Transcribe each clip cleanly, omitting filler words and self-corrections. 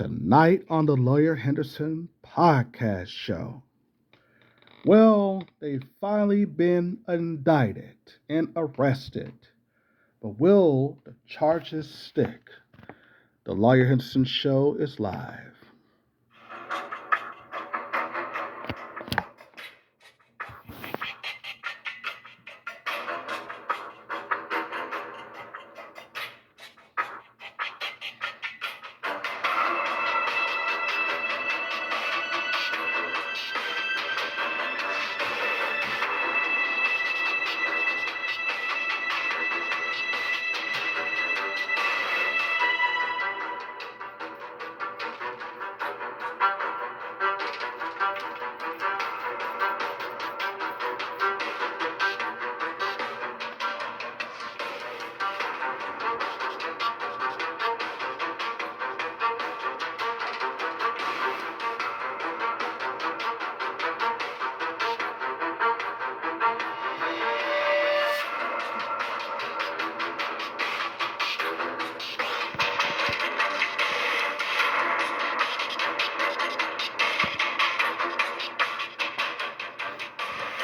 Tonight on the Lawyer Henderson podcast show. Well, they've finally been indicted and arrested. But will the charges stick? The Lawyer Henderson show is live.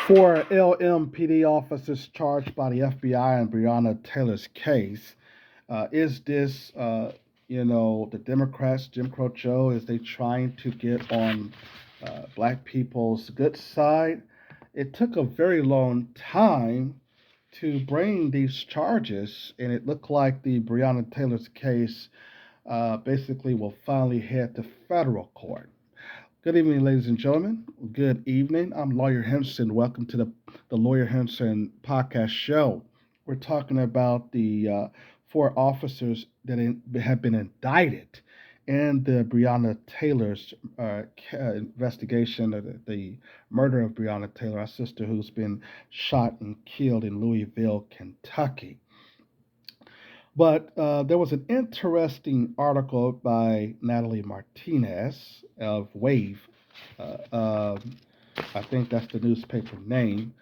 Four LMPD officers charged by the FBI in Breonna Taylor's case. Is this, the Democrats, Jim Crow Joe, is they trying to get on black people's good side? It took a very long time to bring these charges, and it looked like the Breonna Taylor's case basically will finally head to federal court. Good evening, ladies and gentlemen. Good evening. I'm Lawyer Henderson. Welcome to the Lawyer Henderson podcast show. We're talking about the four officers that have been indicted in the Breonna Taylor's investigation of the murder of Breonna Taylor, our sister who's been shot and killed in Louisville, Kentucky. But there was an interesting article by Natalie Martinez of Wave. Uh, um, I think that's the newspaper name.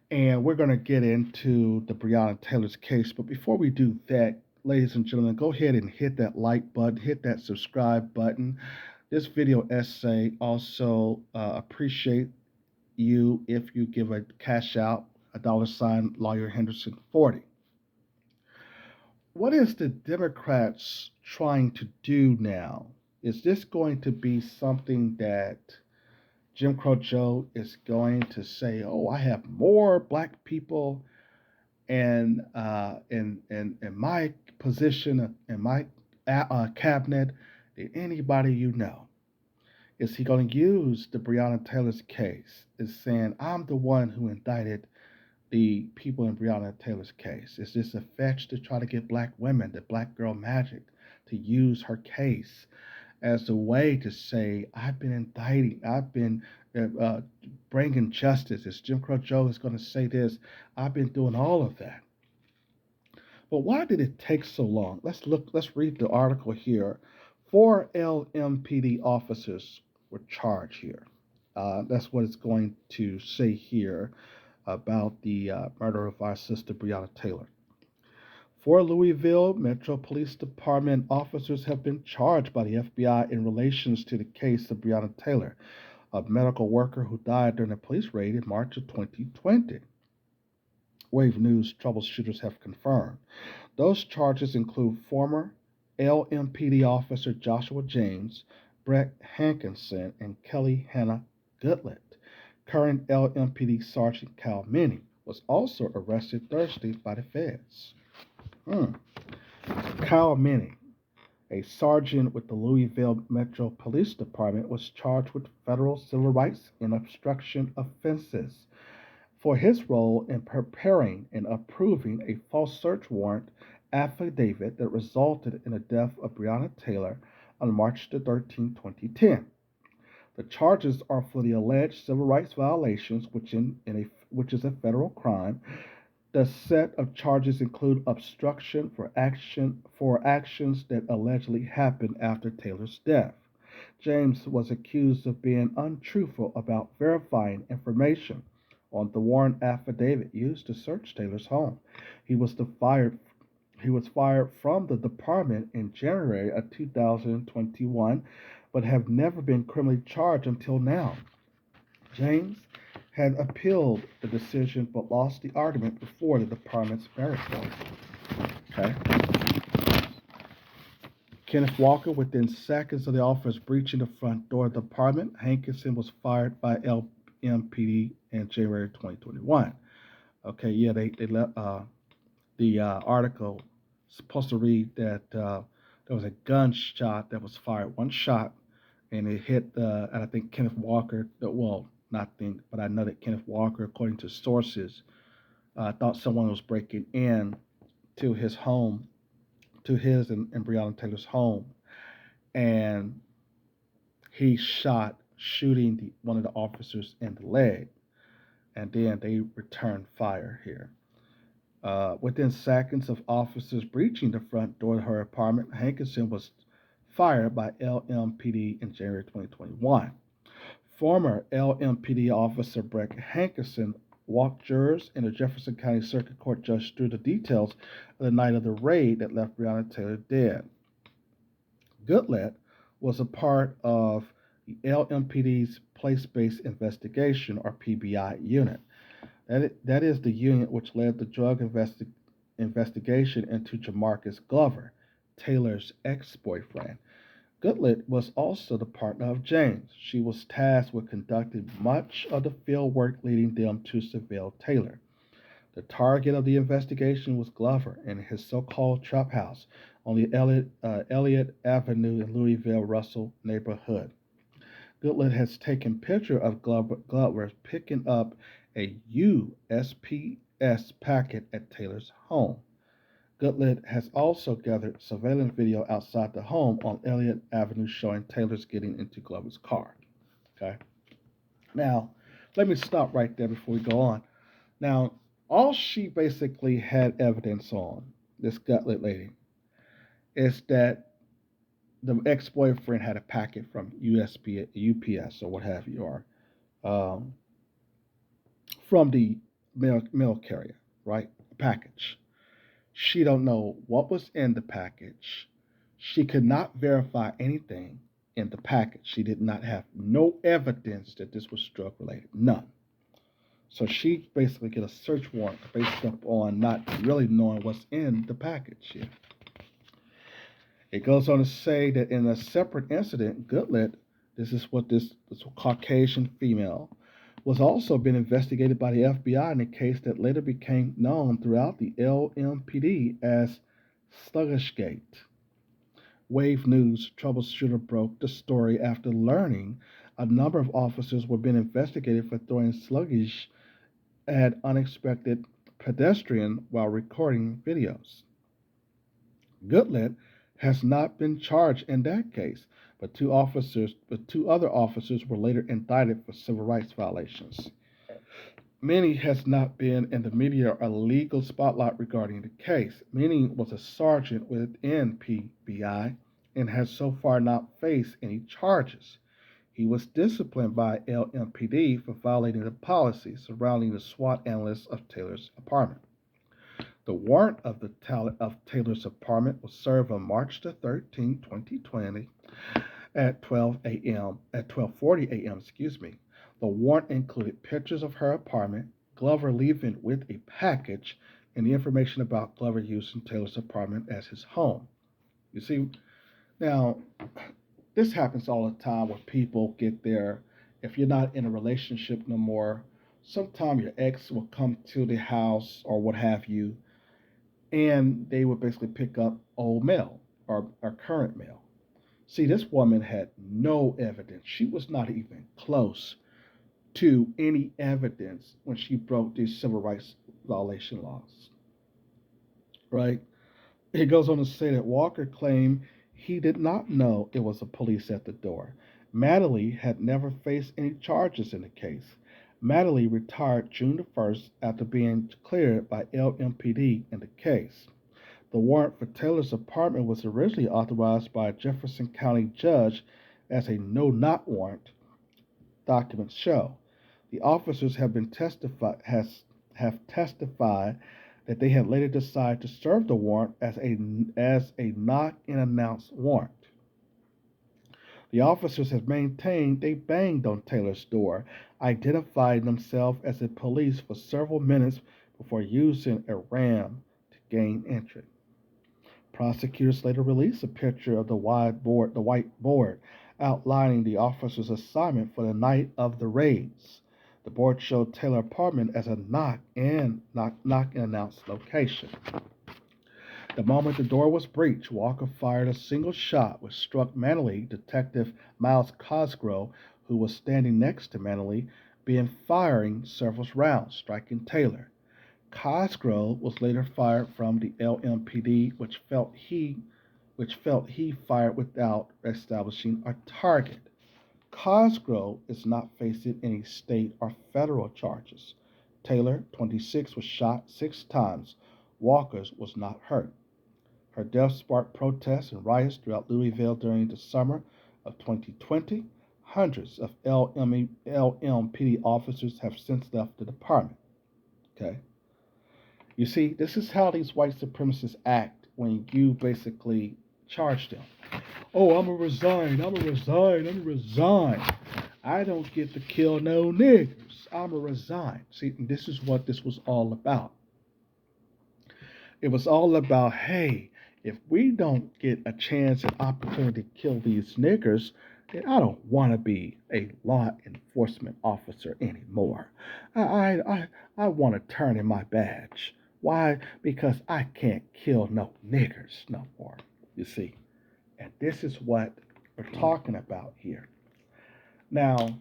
And we're going to get into the Breonna Taylor's case. But before we do that, ladies and gentlemen, go ahead and hit that like button, hit that subscribe button. This video essay also appreciate you if you give a cash out, $, Lawyer Henderson 40. What is the Democrats trying to do now? Is this going to be something that Jim Crow Joe is going to say, "Oh, I have more black people in my position in my cabinet than anybody you know"? Is he going to use the Breonna Taylor's case as saying, "I'm the one who indicted the people in Breonna Taylor's case"? Is this a fetch to try to get black women, the black girl magic, to use her case as a way to say, "I've been indicting, I've been bringing justice"? As Jim Crow Joe is going to say this, "I've been doing all of that." But why did it take so long? Let's read the article here. Four LMPD officers were charged here. That's what it's going to say here about the murder of our sister Breonna Taylor. Four Louisville Metro Police Department officers have been charged by the FBI in relations to the case of Breonna Taylor, a medical worker who died during a police raid in March of 2020. Wave News troubleshooters have confirmed. Those charges include former LMPD officer Joshua James, Brett Hankinson, and Kelly Hannah Goodlet. Current LMPD Sergeant Cal Minnie was also arrested Thursday by the feds. Cal Minnie, a sergeant with the Louisville Metro Police Department, was charged with federal civil rights and obstruction offenses for his role in preparing and approving a false search warrant affidavit that resulted in the death of Breonna Taylor on March 13, 2010. The charges are for the alleged civil rights violations, which is a federal crime. The set of charges include obstruction for actions that allegedly happened after Taylor's death. James was accused of being untruthful about verifying information on the warrant affidavit used to search Taylor's home. He was fired He was fired from the department in January of 2021, but have never been criminally charged until now. James had appealed the decision but lost the argument before the department's merit board. Okay. Kenneth Walker, within seconds of the officers breaching the front door of the department, Hankinson was fired by LMPD in January 2021. Okay, yeah, they let the article supposed to read that there was a gunshot that was fired, one shot, and it hit, I think Kenneth Walker. Well, not think, but I know that Kenneth Walker, according to sources, thought someone was breaking in to his home, to his and Breonna Taylor's home, and he shot, shooting one of the officers in the leg, and then they returned fire here. Within seconds of officers breaching the front door of her apartment, Hankinson was fired by LMPD in January 2021. Former LMPD officer Brett Hankinson walked jurors and the Jefferson County Circuit Court judge through the details of the night of the raid that left Breonna Taylor dead. Goodlett was a part of the LMPD's Place-Based Investigation, or PBI, unit. That is the unit which led the drug investigation into Jamarcus Glover, Taylor's ex-boyfriend. Goodlett was also the partner of James. She was tasked with conducting much of the field work leading them to surveil Taylor. The target of the investigation was Glover and his so-called trap house on the Elliott Avenue in Louisville Russell neighborhood. Goodlett has taken picture of Glover picking up a USPS packet at Taylor's home. Goodlett has also gathered surveillance video outside the home on Elliott Avenue showing Taylor's getting into Glover's car. Okay. Now, let me stop right there before we go on. Now, all she basically had evidence on, this Goodlett lady, is that the ex-boyfriend had a packet from UPS or what have you, or from the mail carrier, right? A package. She don't know what was in the package. She could not verify anything in the package. She did not have no evidence that this was drug related. None. So she basically get a search warrant based on not really knowing what's in the package here. It goes on to say that in a separate incident, Goodlett, this Caucasian female, was also been investigated by the FBI in a case that later became known throughout the LMPD as Sluggishgate. Wave News troubleshooter broke the story after learning a number of officers were being investigated for throwing sluggish at unexpected pedestrian while recording videos. Goodlett has not been charged in that case, but two other officers were later indicted for civil rights violations. Minnie has not been in the media or legal spotlight regarding the case. Minnie was a sergeant within PBI and has so far not faced any charges. He was disciplined by LMPD for violating the policy surrounding the SWAT analyst of Taylor's apartment. The warrant of Taylor's apartment was served on March the 13th, 2020 at 12:40 a.m., The warrant included pictures of her apartment, Glover leaving with a package, and the information about Glover using Taylor's apartment as his home. You see, now, this happens all the time where people get there. If you're not in a relationship no more, sometime your ex will come to the house or what have you, and they would basically pick up old mail or current mail. See, this woman had no evidence. She was not even close to any evidence when she broke these civil rights violation laws. Right? It goes on to say that Walker claimed he did not know it was the police at the door. Madeley had never faced any charges in the case. Madeley retired June the 1st after being cleared by LMPD in the case. The warrant for Taylor's apartment was originally authorized by a Jefferson County judge as a no-knock warrant, documents show. The officers have testified that they had later decided to serve the warrant as a knock and announce warrant. The officers have maintained they banged on Taylor's door, identifying themselves as the police for several minutes before using a ram to gain entry. Prosecutors later released a picture of the white board, outlining the officers' assignment for the night of the raids. The board showed Taylor apartment as a knock and announce location. The moment the door was breached, Walker fired a single shot which struck Manley. Detective Miles Cosgrove, who was standing next to Manley, began firing several rounds, striking Taylor. Cosgrove was later fired from the LMPD, which felt he fired without establishing a target. Cosgrove is not facing any state or federal charges. Taylor, 26, was shot 6 times. Walker was not hurt. Her death sparked protests and riots throughout Louisville during the summer of 2020. Hundreds of LMPD officers have since left the department. Okay. You see, this is how these white supremacists act when you basically charge them. Oh, I'm going to resign. I'm going to resign. I'm going to resign. I don't get to kill no niggers. I'm going to resign. See, this is what this was all about. It was all about, hey, if we don't get a chance and opportunity to kill these niggers, then I don't want to be a law enforcement officer anymore. I want to turn in my badge. Why? Because I can't kill no niggers no more, you see. And this is what we're talking about here. Now,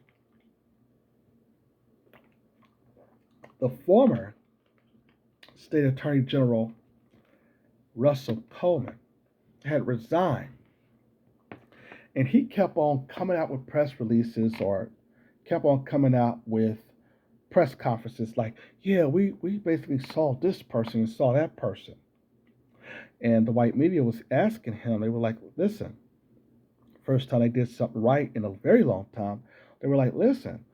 the former State Attorney General Russell Coleman had resigned, and he kept on coming out with press releases or kept on coming out with press conferences like, yeah, we basically saw this person and saw that person. And the white media was asking him, they were like, listen, first time they did something right in a very long time, they were like, listen,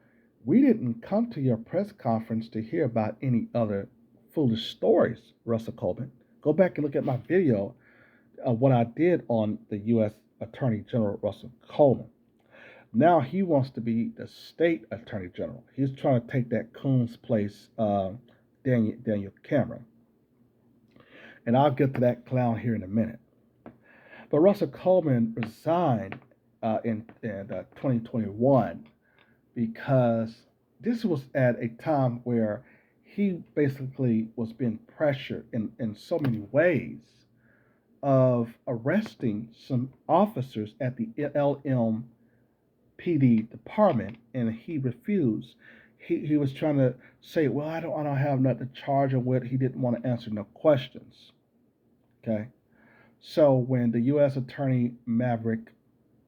we didn't come to your press conference to hear about any other foolish stories, Russell Coleman. Go back and look at my video of what I did on the U.S. Attorney General Russell Coleman. Now he wants to be the state attorney general. He's trying to take that coon's place, Daniel Cameron. And I'll get to that clown here in a minute. But Russell Coleman resigned in 2021 because this was at a time where he basically was being pressured in so many ways of arresting some officers at the LMPD department, and he refused. He was trying to say, well, I don't have nothing to charge him with. He didn't want to answer no questions. Okay. So when the U.S. Attorney Maverick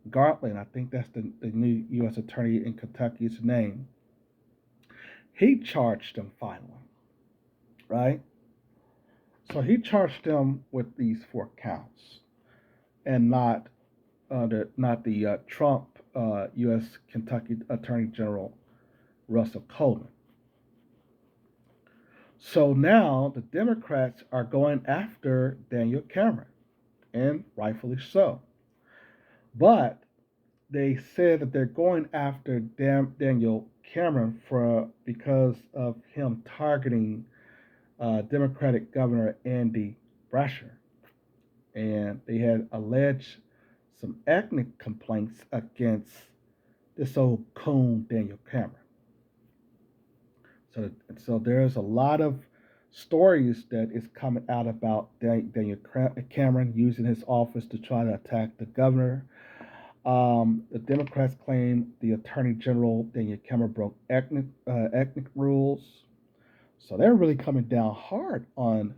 Garland, I think that's the new U.S. Attorney in Kentucky's name, he charged him finally, right? So he charged him with these 4 counts, and not the Trump U.S. Kentucky Attorney General Russell Coleman. So now the Democrats are going after Daniel Cameron, and rightfully so. But they said that they're going after Daniel Cameron because of him targeting Democratic Governor Andy Brasher. And they had alleged some ethnic complaints against this old coon Daniel Cameron. So there's a lot of stories that is coming out about Daniel Cameron using his office to try to attack the governor. The Democrats claim the Attorney General Daniel Cameron broke ethnic rules. So they're really coming down hard on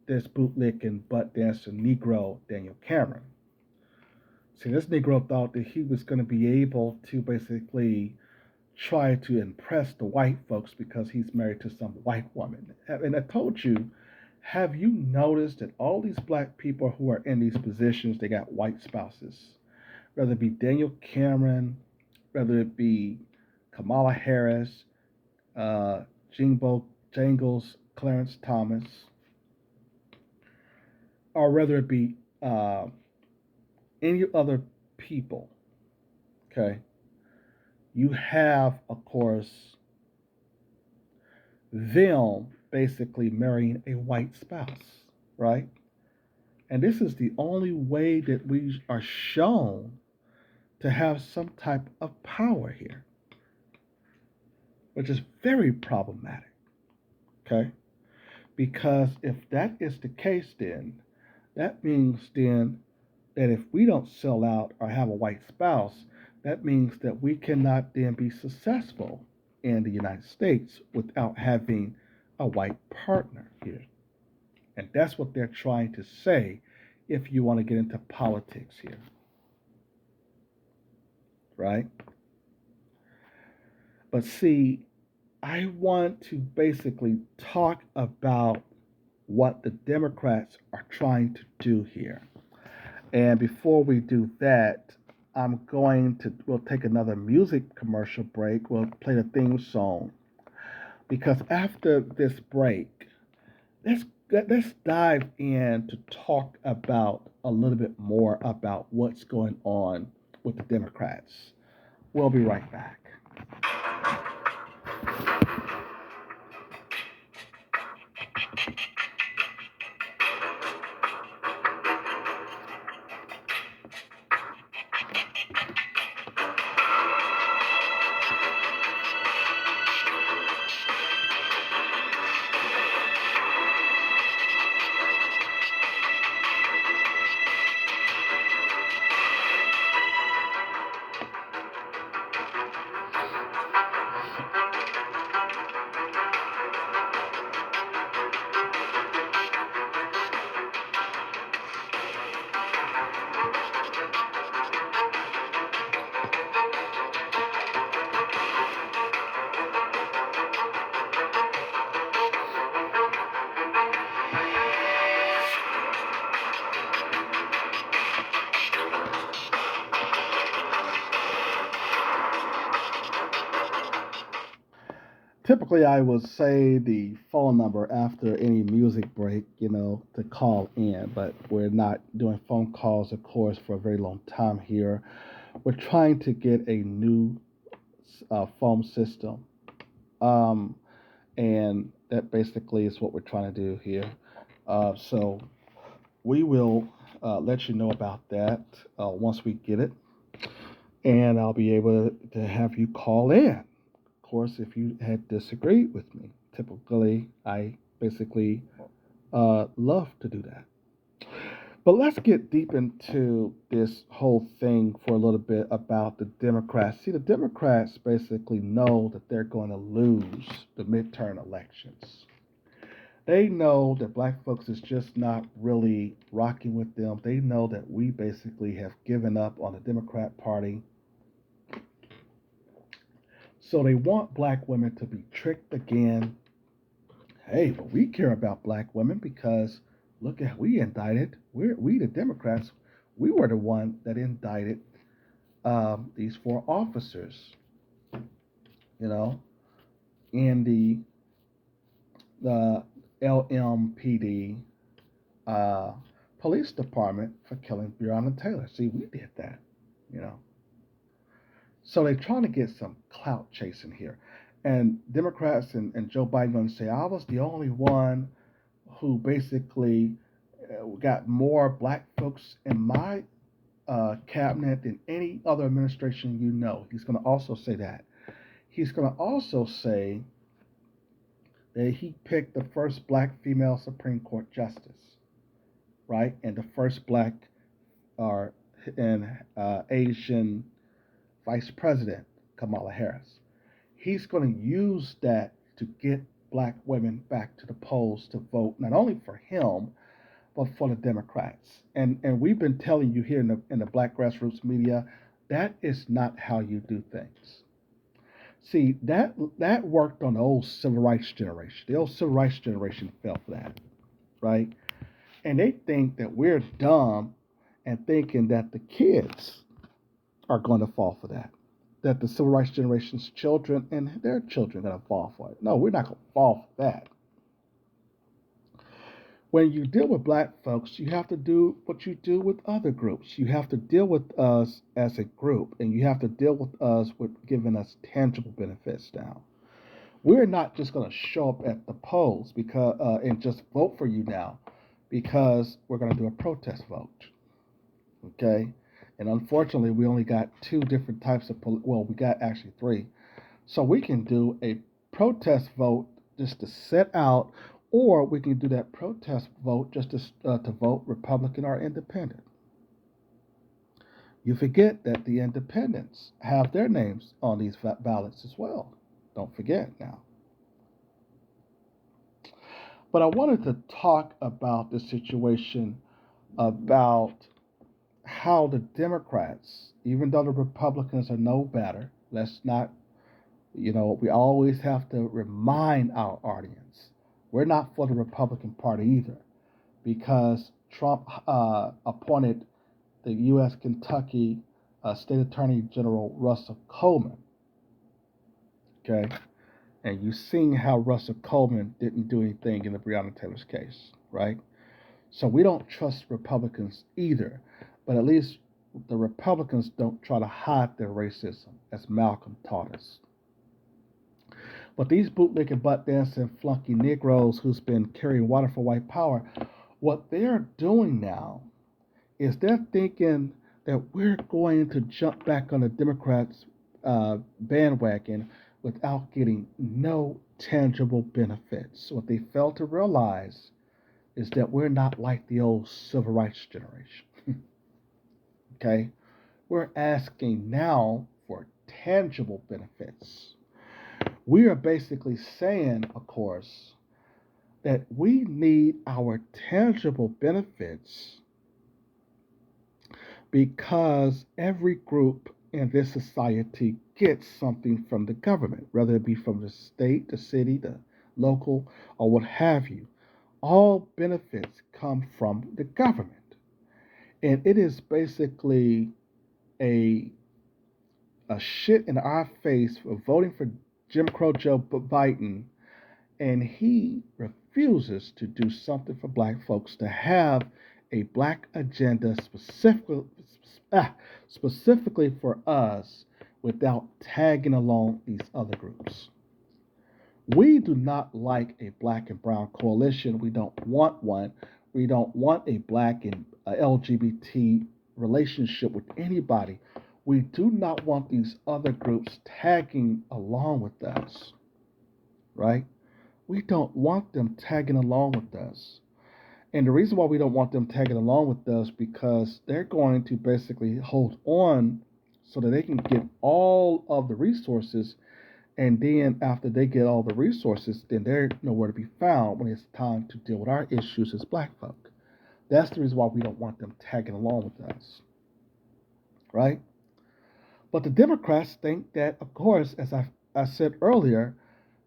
this bootlicking, butt dancing Negro Daniel Cameron. See, this Negro thought that he was going to be able to basically try to impress the white folks because he's married to some white woman. And I told you, have you noticed that all these black people who are in these positions, they got white spouses? Whether it be Daniel Cameron, whether it be Kamala Harris, Jingles, Clarence Thomas, or whether it be uh, any other people, okay, you have, of course, them basically marrying a white spouse, right? And this is the only way that we are shown to have some type of power here, which is very problematic, okay? Because if that is the case, then that means then that if we don't sell out or have a white spouse, that means that we cannot then be successful in the United States without having a white partner here. And that's what they're trying to say if you want to get into politics here, right? But see, I want to basically talk about what the Democrats are trying to do here. And before we do that, we'll take another music commercial break. We'll play the theme song. Because after this break, let's let's dive in to talk about a little bit more about what's going on with the Democrats. We'll be right back. Typically, I would say the phone number after any music break, to call in, but we're not doing phone calls, of course, for a very long time here. We're trying to get a new phone system. Um, and that basically is what we're trying to do here. So we will let you know about that once we get it, and I'll be able to have you call in. Of course, if you had disagreed with me, typically I basically love to do that. But let's get deep into this whole thing for a little bit about the Democrats. See, the Democrats basically know that they're going to lose the midterm elections. They know that black folks is just not really rocking with them. They know that we basically have given up on the Democrat Party. So they want black women to be tricked again. Hey, but we care about black women because look at we indicted. We the Democrats. We were the one that indicted these four officers. You know, in the LMPD uh, police department for killing Breonna Taylor. See, we did that. You know, so they're trying to get some clout chasing here. And Democrats and Joe Biden going to say, I was the only one who basically got more black folks in my cabinet than any other administration you know. He's going to also say that. He's going to also say that he picked the first black female Supreme Court justice, right? And the first black or and Asian vice president, Kamala Harris. He's going to use that to get black women back to the polls to vote not only for him but for the Democrats. And we've been telling you here in the black grassroots media that is not how you do things. See, that worked on the old civil rights generation. The old civil rights generation fell for that, right? And they think that we're dumb and thinking that the kids are going to fall for that. That the civil rights generation's children and their children are going to fall for it. No, we're not going to fall for that. When you deal with black folks, you have to do what you do with other groups. You have to deal with us as a group, and you have to deal with us with giving us tangible benefits now. We're not just going to show up at the polls because and just vote for you now because we're going to do a protest vote. Okay? And unfortunately, we only got two different types of well, we got actually three. So we can do a protest vote just to set out, or we can do that protest vote just to vote Republican or Independent. You forget that the Independents have their names on these ballots as well. Don't forget now. But I wanted to talk about the situation about how the Democrats, even though the Republicans are no better, let's not, we always have to remind our audience we're not for the Republican Party either, because Trump appointed the U.S. Kentucky State Attorney General Russell Coleman. Okay, and you've seen how Russell Coleman didn't do anything in the Breonna Taylor's case, right? So we don't trust Republicans either, but at least the Republicans don't try to hide their racism, as Malcolm taught us. But these bootlicking, butt dancing, flunky Negroes who's been carrying water for white power, what they're doing now is they're thinking that we're going to jump back on the Democrats' bandwagon without getting no tangible benefits. What they fail to realize is that we're not like the old civil rights generation. Okay? We're asking now for tangible benefits. We are basically saying, of course, that we need our tangible benefits because every group in this society gets something from the government, whether it be from the state, the city, the local, or what have you. All benefits come from the government. And it is basically a a shit in our face for voting for Jim Crow Joe Biden, and he refuses to do something for black folks to have a black agenda specifically for us without tagging along these other groups. We do not like a black and brown coalition. We don't want one. We don't want a black and LGBT relationship with anybody. We do not want these other groups tagging along with us, right? We don't want them tagging along with us. And the reason why we don't want them tagging along with us because they're going to basically hold on so that they can get all of the resources. And then after they get all the resources, then they're nowhere to be found when it's time to deal with our issues as black folk. That's the reason why we don't want them tagging along with us, right? But the Democrats think that, of course, as I said earlier,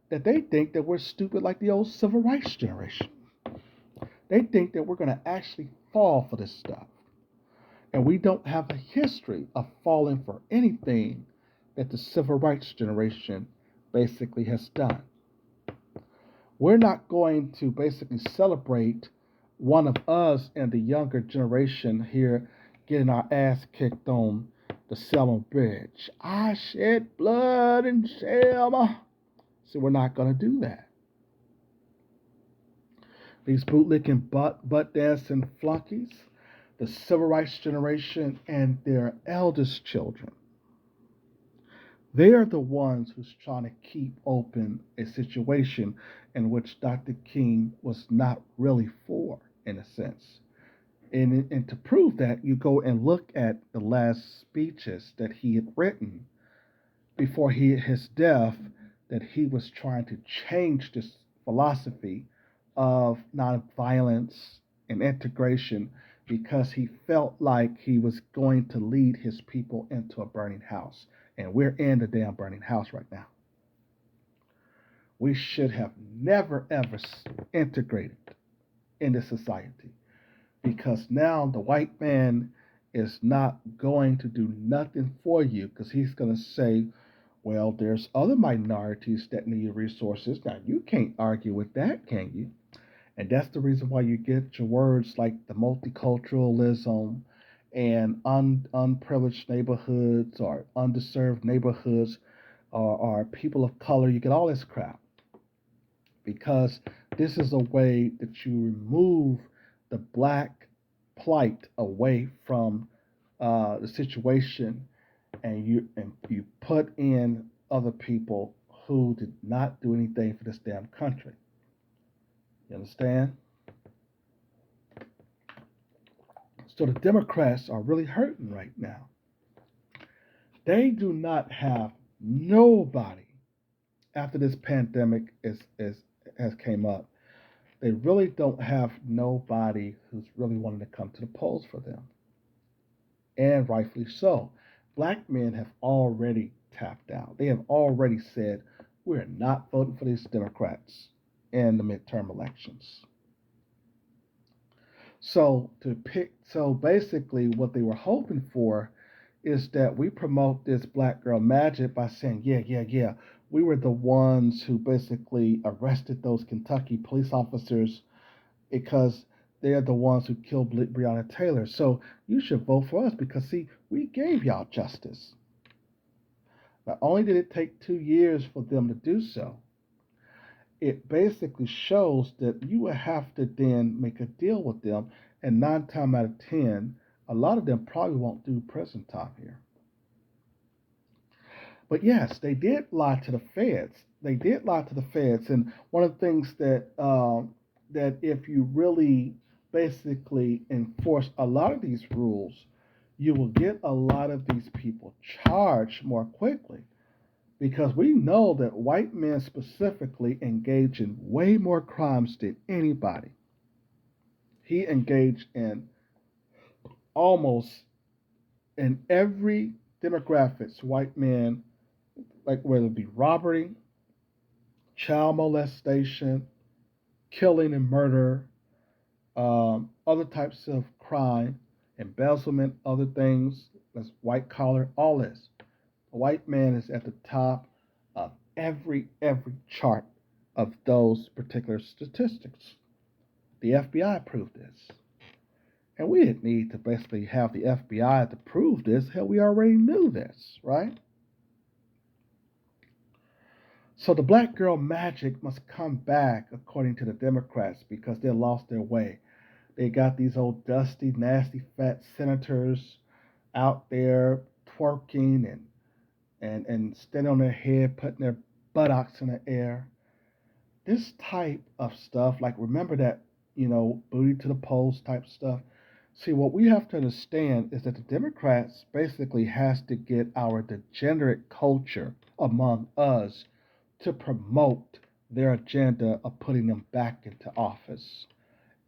that they think that we're stupid like the old civil rights generation. They think that we're going to actually fall for this stuff. And we don't have a history of falling for anything that the civil rights generation basically has done. We're not going to basically celebrate one of us and the younger generation here getting our ass kicked on the Selma Bridge. I shed blood in Selma. So we're not going to do that. These bootlicking, butt dancing flunkies, the civil rights generation, and their eldest children, they are the ones who's trying to keep open a situation in which Dr. King was not really for, in a sense. And to prove that, you go and look at the last speeches that he had written before his death, that he was trying to change this philosophy of nonviolence and integration because he felt like he was going to lead his people into a burning house. And we're in the damn burning house right now. We should have never, ever integrated into society because now the white man is not going to do nothing for you because he's going to say, well, there's other minorities that need resources. Now, you can't argue with that, can you? And that's the reason why you get your words like the multiculturalism and unprivileged neighborhoods or underserved neighborhoods or people of color. You get all this crap because this is a way that you remove the black plight away from the situation, and you put in other people who did not do anything for this damn country. You understand? So the Democrats are really hurting right now. They do not have nobody after this pandemic has came up. They really don't have nobody who's really wanting to come to the polls for them, and rightfully so. Black men have already tapped out. They have already said we're not voting for these Democrats in the midterm elections. So basically, what they were hoping for is that we promote this black girl magic by saying, yeah, yeah, yeah, we were the ones who basically arrested those Kentucky police officers because they're the ones who killed Breonna Taylor. So you should vote for us because, see, we gave y'all justice. Not only did it take 2 years for them to do so, it basically shows that you will have to then make a deal with them. And 9 times out of 10, a lot of them probably won't do prison time here. But yes, they did lie to the feds. They did lie to the feds, and one of the things that if you really basically enforce a lot of these rules, you will get a lot of these people charged more quickly because we know that white men specifically engage in way more crimes than anybody. He engaged in almost in every demographics, white men, like whether it be robbery, child molestation, killing and murder, other types of crime, embezzlement, other things, that's white collar, all this. A white man is at the top of every chart of those particular statistics. The FBI proved this. And we didn't need to basically have the FBI to prove this. Hell, we already knew this, right? So the black girl magic must come back, according to the Democrats, because they lost their way. They got these old dusty, nasty, fat senators out there twerking and standing on their head, putting their buttocks in the air. This type of stuff, like remember that, booty to the polls type stuff. See, what we have to understand is that the Democrats basically has to get our degenerate culture among us to promote their agenda of putting them back into office.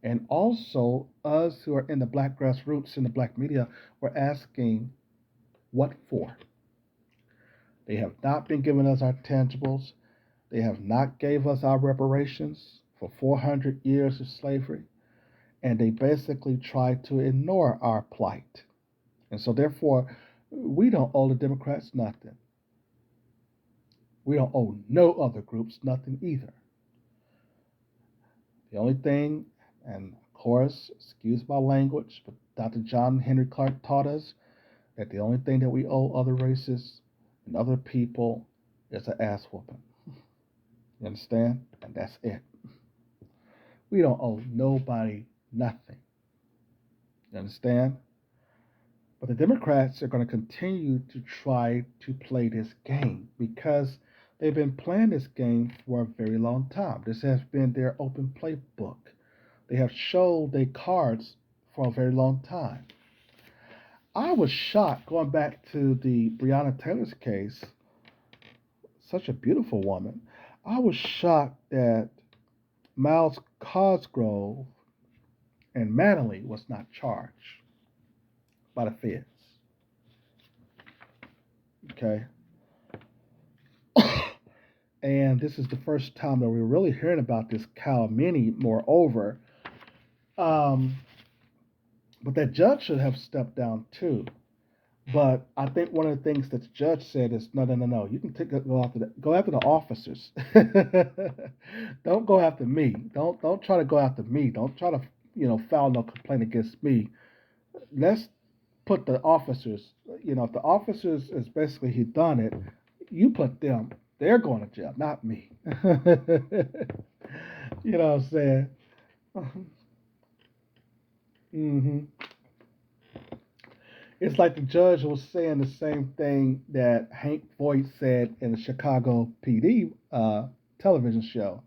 And also, us who are in the black grassroots in the black media, we're asking, what for? They have not been giving us our tangibles. They have not gave us our reparations for 400 years of slavery. And they basically try to ignore our plight. And so, therefore, we don't owe the Democrats nothing. We don't owe no other groups nothing either. The only thing, and of course, excuse my language, but Dr. John Henry Clark taught us that the only thing that we owe other races and other people is an ass whooping. You understand? And that's it. We don't owe nobody nothing. You understand? But the Democrats are going to continue to try to play this game because they've been playing this game for a very long time. This has been their open playbook. They have showed their cards for a very long time. I was shocked going back to the Breonna Taylor's case, such a beautiful woman. I was shocked that Miles Cosgrove and Manley was not charged by the feds. Okay. And this is the first time that we're really hearing about this calumny, moreover. But that judge should have stepped down too. But I think one of the things that the judge said is, no, no, no, no. You can go after the officers. Don't go after me. Don't try to go after me. Don't try to file no complaint against me. Let's put the officers. If the officers is basically he done it, you put them. They're going to jail, not me. You know what I'm saying? hmm It's like the judge was saying the same thing that Hank Voight said in the Chicago PD television show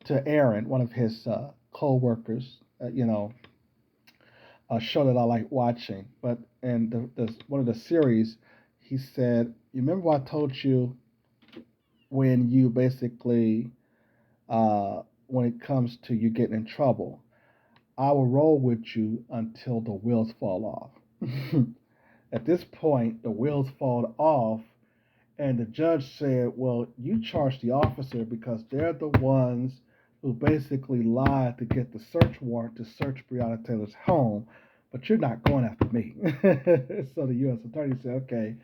to Aaron, one of his co-workers. A show that I like watching. But in one of the series, he said, "You remember what I told you when you basically when it comes to you getting in trouble? I will roll with you until the wheels fall off." At this point, the wheels fall off, and the judge said, "Well, you charge the officer because they're the ones who basically lied to get the search warrant to search Breonna Taylor's home, but you're not going after me." So the U.S. attorney said, "Okay,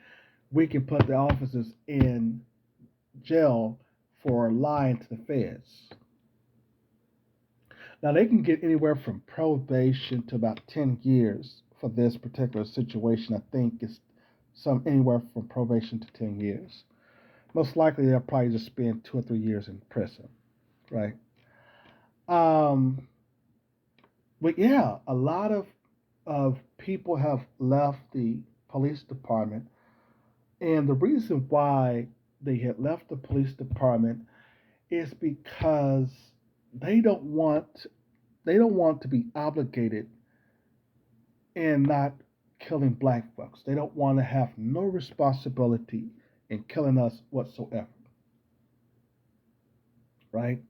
we can put the officers in jail for lying to the feds." Now they can get anywhere from probation to about 10 years for this particular situation. I think it's some anywhere from probation to 10 years. Most likely they'll probably just spend 2 or 3 years in prison, right? Um, but yeah, a lot of people have left the police department, and the reason why they had left the police department is because they don't want they don't want to be obligated in not killing black folks. They don't want to have no responsibility in killing us whatsoever, right?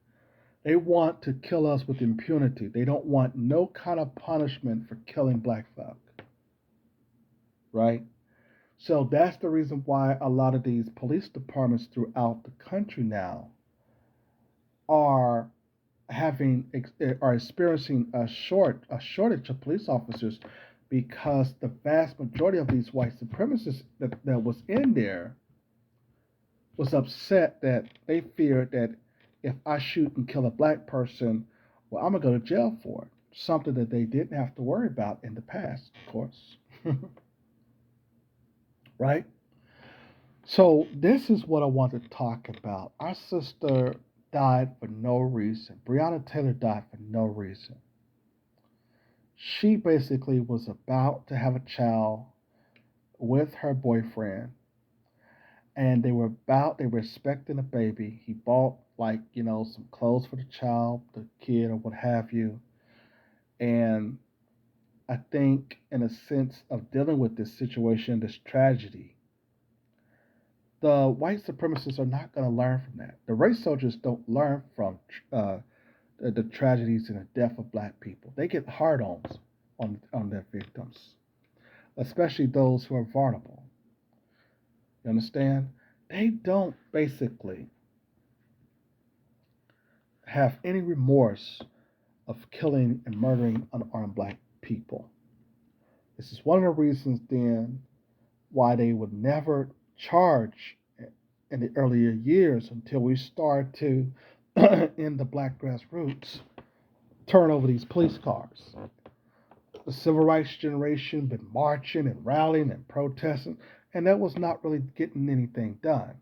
They want to kill us with impunity. They don't want no kind of punishment for killing black folk, right? So that's the reason why a lot of these police departments throughout the country now are are experiencing a shortage of police officers because the vast majority of these white supremacists that was in there was upset that they feared that if I shoot and kill a black person, well, I'm gonna go to jail for it. Something that they didn't have to worry about in the past, of course. Right? So this is what I want to talk about. Our sister died for no reason. Breonna Taylor died for no reason. She basically was about to have a child with her boyfriend, and they were expecting a baby. He bought, like, some clothes for the child, the kid, or what have you. And I think, in a sense of dealing with this situation, this tragedy, the white supremacists are not going to learn from that. The race soldiers don't learn from uh, the tragedies and the death of black people. They get hard-ons on their victims, especially those who are vulnerable. You understand? They don't basically have any remorse of killing and murdering unarmed black people. This is one of the reasons then why they would never charge in the earlier years until we start to, in the black grassroots, turn over these police cars. The civil rights generation been marching and rallying and protesting, and that was not really getting anything done.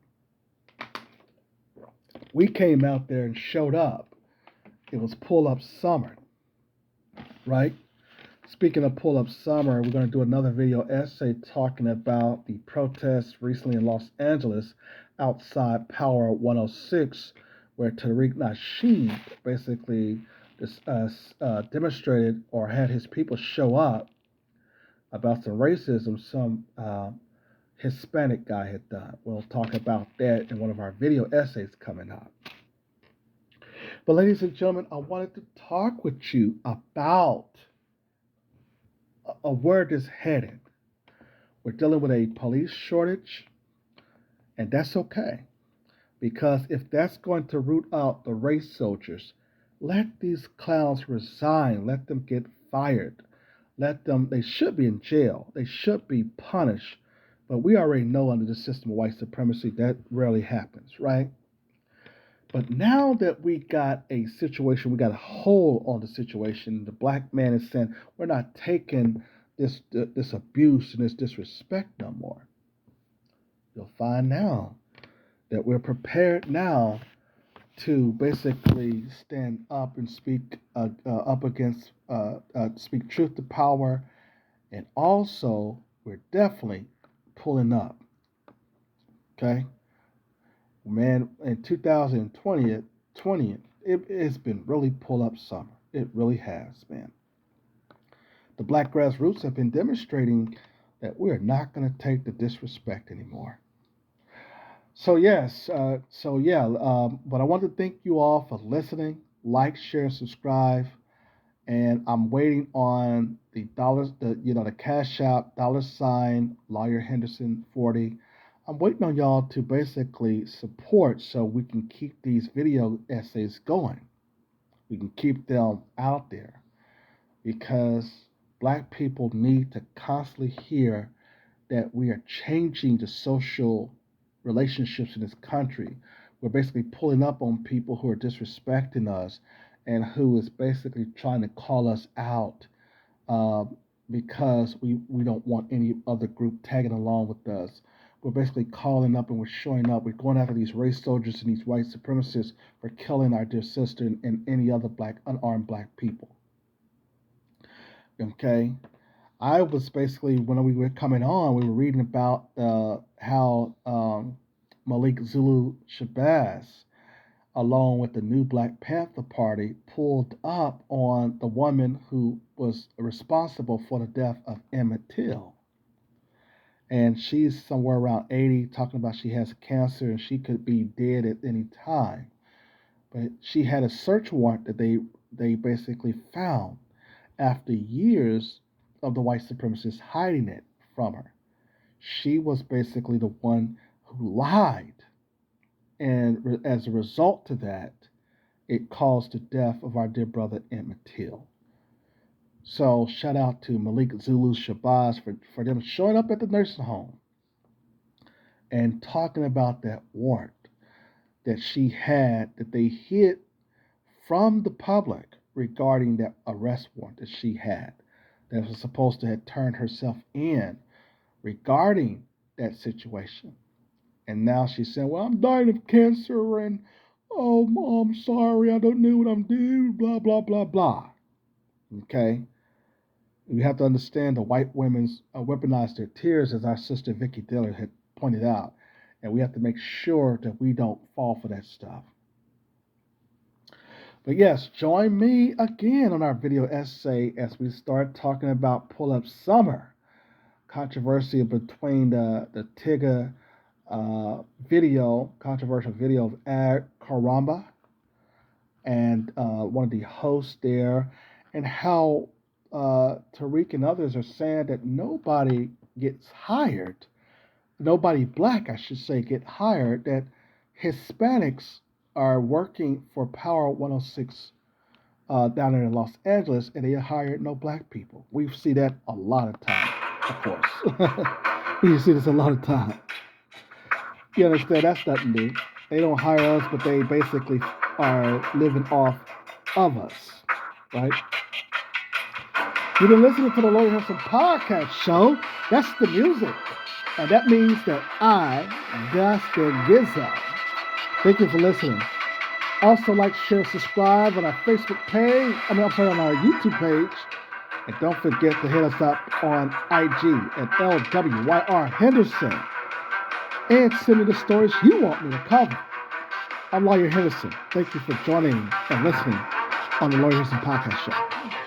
We came out there and showed up. It was pull up summer, right? Speaking of pull up summer, we're going to do another video essay talking about the protests recently in Los Angeles outside Power 106, where Tariq Nasheed basically demonstrated or had his people show up about some racism some Hispanic guy had done. We'll talk about that in one of our video essays coming up. But ladies and gentlemen, I wanted to talk with you about where this headed. We're dealing with a police shortage, and that's okay. Because if that's going to root out the race soldiers, let these clowns resign. Let them get fired. They should be in jail. They should be punished But we already know under the system of white supremacy that rarely happens, right? But now that we got a situation, we got a hold on the situation. The black man is saying we're not taking this abuse and this disrespect no more. You'll find now that we're prepared now to basically stand up and speak up against, speak truth to power, and also we're definitely pulling up. Okay, man, in 2020, it's been really pull up summer. It really has, man. The black grassroots have been demonstrating that we're not going to take the disrespect anymore. So yes, but I want to thank you all for listening. Like, share, subscribe, and I'm waiting on the dollars, the Cash App $ Lawyer Henderson 40. I'm waiting on y'all to basically support so we can keep these video essays going. We can keep them out there because black people need to constantly hear that we are changing the social relationships in this country. We're basically pulling up on people who are disrespecting us and who is basically trying to call us out uh, because we don't want any other group tagging along with us. We're basically calling up and we're showing up. We're going after these race soldiers and these white supremacists for killing our dear sister and any other unarmed black people. Okay? I was basically, when we were coming on, we were reading about how Malik Zulu Shabazz, along with the new Black Panther Party, pulled up on the woman who was responsible for the death of Emmett Till. And she's somewhere around 80, talking about she has cancer and she could be dead at any time. But she had a search warrant that they basically found after years of the white supremacists hiding it from her. She was basically the one who lied. And as a result to that, it caused the death of our dear brother Emmett Till. So shout out to Malik Zulu Shabazz for them showing up at the nursing home and talking about that warrant that she had, that they hid from the public regarding that arrest warrant that she had, that was supposed to have turned herself in regarding that situation. And now she's saying, well, I'm dying of cancer and, oh, Mom, sorry, I don't know what I'm doing, blah, blah, blah, blah. Okay? You have to understand the white women's weaponize their tears, as our sister Vicky Diller had pointed out. And we have to make sure that we don't fall for that stuff. But yes, join me again on our video essay as we start talking about pull-up summer. Controversy between the Tigger controversial video of Ad Karamba and one of the hosts there, and how Tariq and others are saying that nobody gets hired, nobody black, I should say, get hired, that Hispanics are working for Power 106 down there in Los Angeles, and they hired no black people. We see that a lot of times, of course. We see this a lot of times. You understand? That's nothing new. They don't hire us, but they basically are living off of us, right? You've been listening to the Lawyer Henderson podcast show. That's the music. And that means that that's the Gizzo. Thank you for listening. Also, like, share, subscribe on our Facebook page. On our YouTube page. And don't forget to hit us up on IG at LWYR Henderson. And send me the stories you want me to cover. I'm Lawyer Henderson. Thank you for joining and listening on the Lawyer Henderson podcast show.